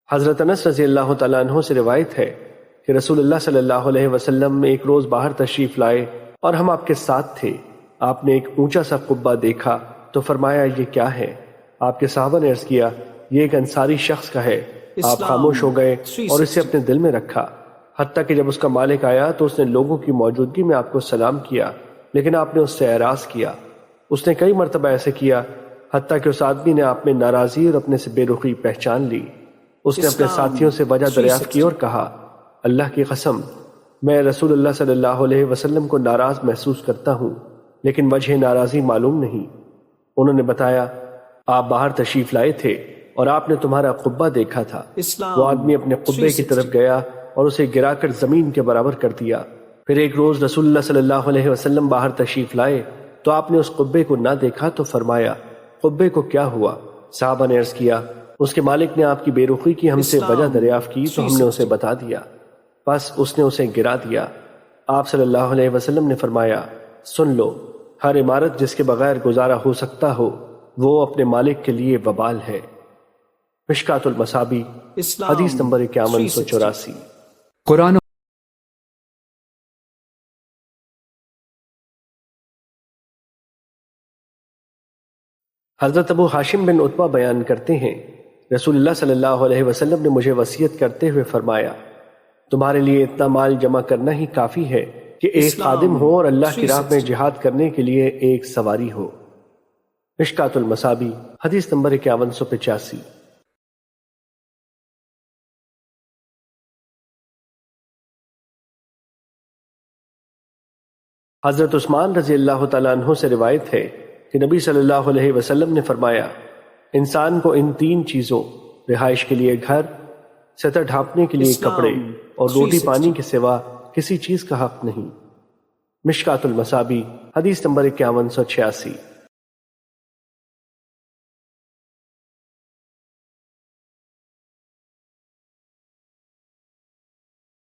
حضرت انس رضی اللہ تعالیٰ عنہ سے روایت ہے کہ رسول اللہ صلی اللہ علیہ وسلم ایک روز باہر تشریف لائے اور ہم آپ کے ساتھ تھے۔ آپ نے ایک اونچا سا قبہ دیکھا تو فرمایا یہ کیا ہے؟ آپ کے صحابہ نے عرض کیا یہ ایک انصاری شخص کا ہے۔ آپ خاموش ہو گئے اور اسے اپنے دل میں رکھا، حتیٰ کہ جب اس کا مالک آیا تو اس نے لوگوں کی موجودگی میں آپ کو سلام کیا، لیکن آپ نے اس سے اعراض کیا۔ اس نے کئی مرتبہ ایسے کیا حتیٰ کہ اس آدمی نے آپ میں ناراضی اور اپنے سے بے رخی پہچان لی۔ اس نے اپنے ساتھیوں سے وجہ دریافت کی اور کہا اللہ کی قسم میں رسول اللہ صلی اللہ علیہ وسلم کو ناراض محسوس کرتا ہوں، لیکن وجہ ناراضی معلوم نہیں۔ انہوں نے بتایا آپ باہر تشریف لائے تھے اور آپ نے تمہارا قبہ دیکھا تھا۔ وہ آدمی اپنے قبے کی طرف گیا اور اسے گرا کر زمین کے برابر کر دیا۔ پھر ایک روز رسول اللہ صلی اللہ علیہ وسلم باہر تشریف لائے تو آپ نے اس قبے کو نہ دیکھا تو فرمایا قبے کو کیا ہوا؟ صحابہ نے عرض کیا اس کے مالک نے آپ کی بے رخی کی ہم سے وجہ دریافت کی تو ہم نے اسے بتا دیا، بس اس نے اسے گرا دیا۔ آپ صلی اللہ علیہ وسلم نے فرمایا سن لو، ہر عمارت جس کے بغیر گزارا ہو سکتا ہو وہ اپنے مالک کے لیے وبال ہے۔ مشکات المصابی حدیث نمبر 5184۔ قرآن حضرت ابو ہاشم بن عتبہ بیان کرتے ہیں رسول اللہ صلی اللہ علیہ وسلم نے مجھے وصیت کرتے ہوئے فرمایا تمہارے لیے اتنا مال جمع کرنا ہی کافی ہے کہ ایک خادم ہو اور اللہ کی راہ میں جہاد کرنے کے لیے ایک سواری ہو۔ مشکات المصابی حدیث نمبر 5185۔ حضرت عثمان رضی اللہ تعالیٰ عنہ سے روایت ہے کہ نبی صلی اللہ علیہ وسلم نے فرمایا انسان کو ان تین چیزوں رہائش کے لیے گھر، سطر ڈھانپنے کے لیے کپڑے اور روٹی پانی کے سوا کسی چیز کا حق نہیں۔ مشکات المصابی حدیث نمبر 5186۔